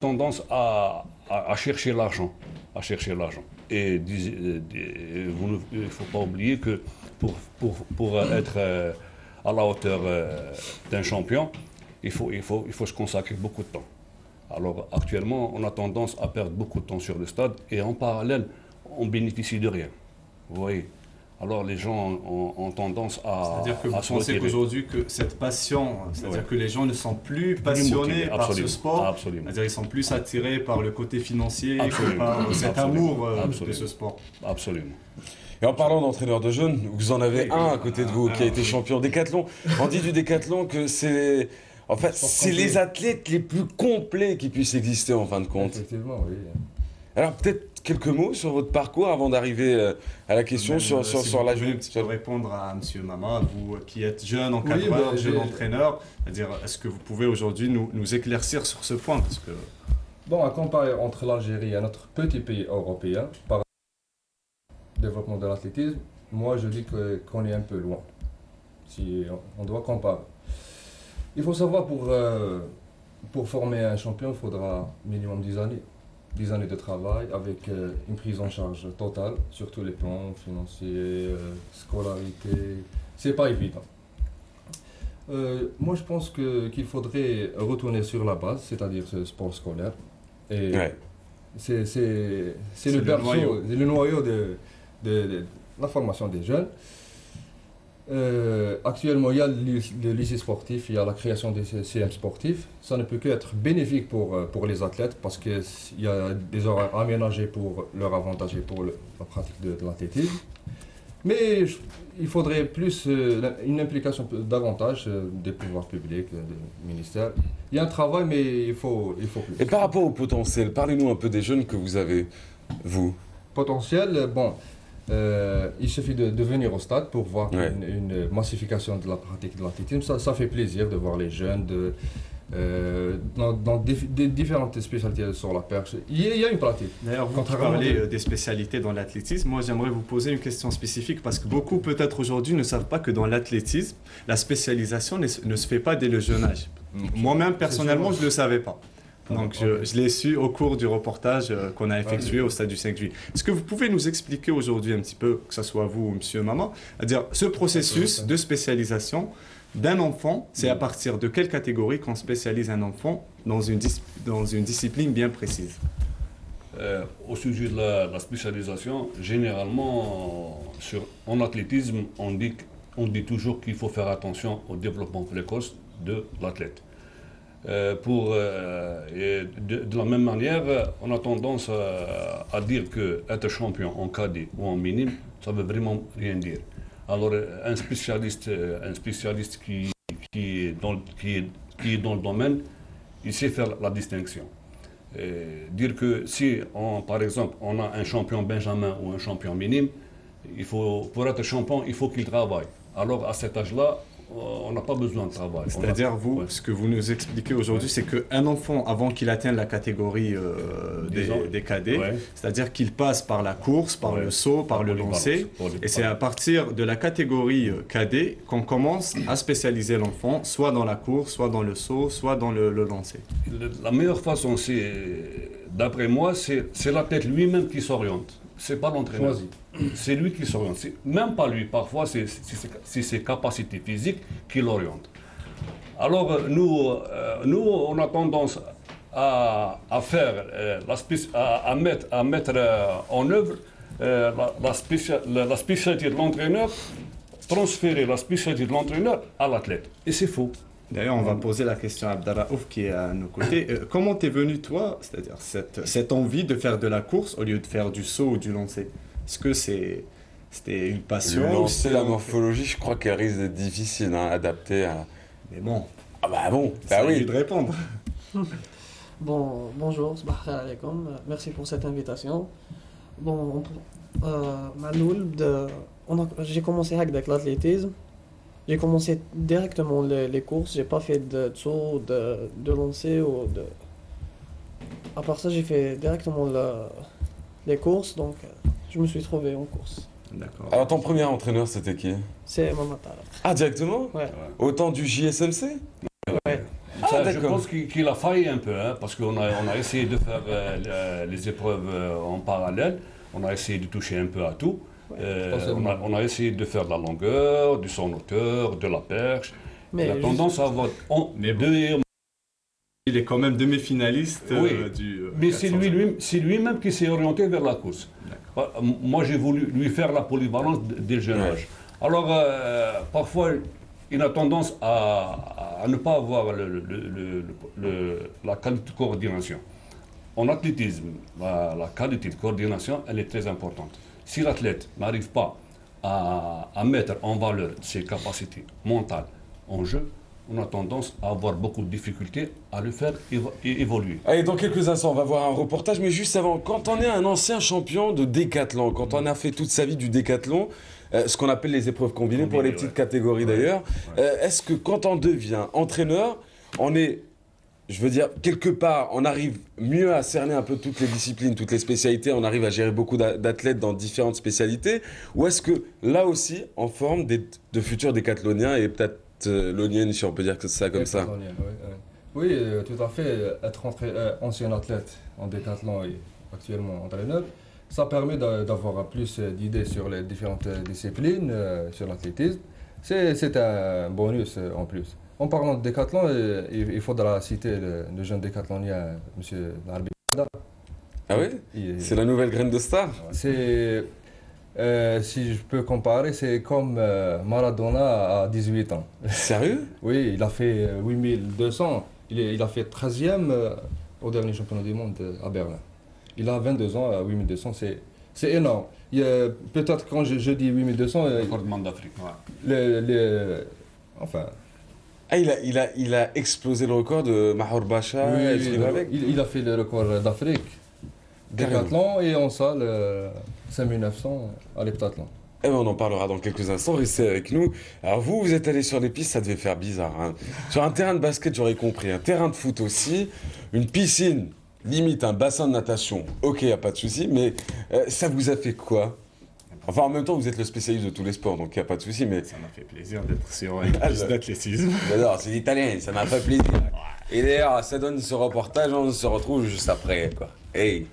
tendance à chercher l'argent, à chercher l'argent. Et il ne faut pas oublier que pour être à la hauteur d'un champion, il faut se consacrer beaucoup de temps. Alors actuellement, on a tendance à perdre beaucoup de temps sur le stade et en parallèle, on bénéficie de rien. Vous voyez? Alors les gens ont tendance à C'est-à-dire que vous pensez qu'aujourd'hui que cette passion, c'est-à-dire que les gens ne sont plus passionnés par ce sport, absolument. C'est-à-dire qu'ils sont plus attirés par le côté financier que par cet amour de ce sport. Absolument. Et en parlant d'entraîneur de jeunes, vous en avez un à côté de vous qui a été champion décathlon. On dit du décathlon que c'est... En fait, c'est les athlètes les plus complets qui puissent exister en fin de compte. Effectivement, oui. Alors peut-être quelques mots sur votre parcours avant d'arriver à la question sur la jeune. Si vous pouvez répondre à M. Mama, vous qui êtes jeune encadreur, jeune entraîneur, c'est-à-dire est-ce que vous pouvez aujourd'hui nous éclaircir sur ce point parce que... Bon, à comparer entre l'Algérie et notre petit pays européen, par le développement de l'athlétisme, moi je dis qu'on est un peu loin. Si on doit comparer. Il faut savoir pour former un champion, il faudra minimum 10 années. 10 années de travail avec une prise en charge totale sur tous les plans, financiers, scolarité. C'est pas évident. Moi, je pense qu'il faudrait retourner sur la base, c'est-à-dire ce sport scolaire. Et c'est le berceau, le noyau de la formation des jeunes. Actuellement, il y a le lycée sportif, il y a la création des CM sportifs. Ça ne peut qu'être bénéfique pour les athlètes parce qu'il y a des horaires aménagés pour leur avantage et pour la pratique de l'athlétisme. Mais il faudrait plus une implication davantage des pouvoirs publics, des ministères. Il y a un travail, mais il faut plus. Et par rapport au potentiel, parlez-nous un peu des jeunes que vous avez, vous. Potentiel, bon. Il suffit de venir au stade pour voir une massification de la pratique de l'athlétisme. Ça fait plaisir de voir les jeunes dans des différentes spécialités sur la perche. Il y a une pratique. D'ailleurs, vous parlez des spécialités dans l'athlétisme. Moi, j'aimerais vous poser une question spécifique parce que beaucoup, peut-être aujourd'hui, ne savent pas que dans l'athlétisme, la spécialisation ne se fait pas dès le jeune âge. Moi-même, personnellement, je ne le savais pas. Donc, je l'ai su au cours du reportage qu'on a effectué au stade du 5 juillet. Est-ce que vous pouvez nous expliquer aujourd'hui un petit peu, que ce soit vous ou M. Maman, c'est-à-dire ce processus de spécialisation d'un enfant, c'est à partir de quelle catégorie qu'on spécialise un enfant dans une discipline bien précise? Au sujet de la spécialisation, généralement, en athlétisme, on dit toujours qu'il faut faire attention au développement précoce de l'athlète. De la même manière, on a tendance à dire qu'être champion en cadet ou en minime, ça ne veut vraiment rien dire. Alors, un spécialiste qui est dans le domaine, il sait faire la distinction. Dire que si, par exemple, on a un champion benjamin ou un champion minime, pour être champion, il faut qu'il travaille. Alors, à cet âge-là, on n'a pas besoin de travail. C'est-à-dire, ce que vous nous expliquez aujourd'hui, c'est qu'un enfant, avant qu'il atteigne la catégorie des cadets, c'est-à-dire qu'il passe par la course, par le saut, par le lancer, et c'est à partir de la catégorie cadet qu'on commence à spécialiser l'enfant, soit dans la course, soit dans le saut, soit dans le lancer. La meilleure façon, d'après moi, c'est l'athlète lui-même qui s'oriente. C'est pas l'entraîneur. C'est lui qui s'oriente. Même pas lui. Parfois, c'est ses capacités physiques qui l'orientent. Alors, nous, on a tendance à mettre en œuvre la spécialité de l'entraîneur, transférer la spécialité de l'entraîneur à l'athlète. Et c'est faux. D'ailleurs, on va poser la question à Abdelraouf qui est à nos côtés. Comment t'es venu, toi, c'est-à-dire cette envie de faire de la course au lieu de faire du saut ou du lancer? Est-ce que c'était une passion? Le lancer, la morphologie, je crois qu'elle risque d'être difficile à adapter à... Mais bon. Ah bah bon, bah oui. De répondre. Bon, bonjour, sabah alaikum. Merci pour cette invitation. Bon, Manoul, j'ai commencé avec l'athlétisme. J'ai commencé directement les courses, j'ai pas fait de saut, de lancer ou de... À part ça, j'ai fait directement les courses, donc je me suis trouvé en course. D'accord. Alors ton premier entraîneur, c'était qui? C'est Maman Tara. Ah, directement? Ouais. Autant du JSMC? Ouais. Ah Ah, je d'accord. pense qu'il a failli un peu, hein, parce qu'on on a essayé de faire les épreuves en parallèle. On a essayé de toucher un peu à tout. On a essayé de faire de la longueur, du son hauteur, de la perche. Mais Il a tendance à avoir Mais bon. deux et Il est quand même demi-finaliste Oui. du. Mais 400. c'est lui-même qui s'est orienté vers la course. Moi, j'ai voulu lui faire la polyvalence dès le jeune Ouais. âge. Alors, parfois, il a tendance à ne pas avoir la qualité de coordination. En athlétisme, la qualité de coordination, elle est très importante. Si l'athlète n'arrive pas à mettre en valeur ses capacités mentales en jeu, on a tendance à avoir beaucoup de difficultés à le faire évoluer. Allez, dans quelques instants, on va voir un reportage, mais juste avant, quand on est un ancien champion de décathlon, quand on a fait toute sa vie du décathlon, ce qu'on appelle les épreuves combinées pour les petites catégories d'ailleurs, est-ce que quand on devient entraîneur, on est, je veux dire, quelque part, on arrive mieux à cerner un peu toutes les disciplines, toutes les spécialités, on arrive à gérer beaucoup d'athlètes dans différentes spécialités, ou est-ce que là aussi, on forme de futurs décathloniens et peut-être l'onienne, si on peut dire que c'est ça comme ça? Oui, tout à fait. Être ancien athlète en décathlon et actuellement entraîneur, ça permet d'avoir plus d'idées sur les différentes disciplines, sur l'athlétisme. C'est un bonus en plus. En parlant de décathlon, il faudra citer le jeune décathlonien, M. Narbi. Ah oui? C'est la nouvelle graine de star? C'est, si je peux comparer, c'est comme Maradona à 18 ans. Sérieux? Oui, il a fait 8200. Il a fait 13e au dernier championnat du monde à Berlin. Il a 22 ans à 8200, c'est énorme. Peut-être quand je dis 8200, Recordman d'Afrique. Ouais. enfin, Ah, il a explosé le record de Mahor Bacha, oui, est-ce qu'il va avec? il a fait le record d'Afrique, Carrément. décathlon, et en salle 5900 à l'heptathlon. Eh ben, on en parlera dans quelques instants, restez avec nous. Alors vous êtes allé sur les pistes, ça devait faire bizarre, hein. Sur un terrain de basket, j'aurais compris, un terrain de foot aussi, une piscine, limite un bassin de natation, ok, y a pas de souci, mais ça vous a fait quoi? Enfin, en même temps, vous êtes le spécialiste de tous les sports, donc il n'y a pas de souci, mais... Ça m'a fait plaisir d'être sur une piste d'athlétisme. J'adore, c'est l'italien, ça m'a fait plaisir. Et d'ailleurs, ça donne ce reportage, on se retrouve juste après, quoi. Hey.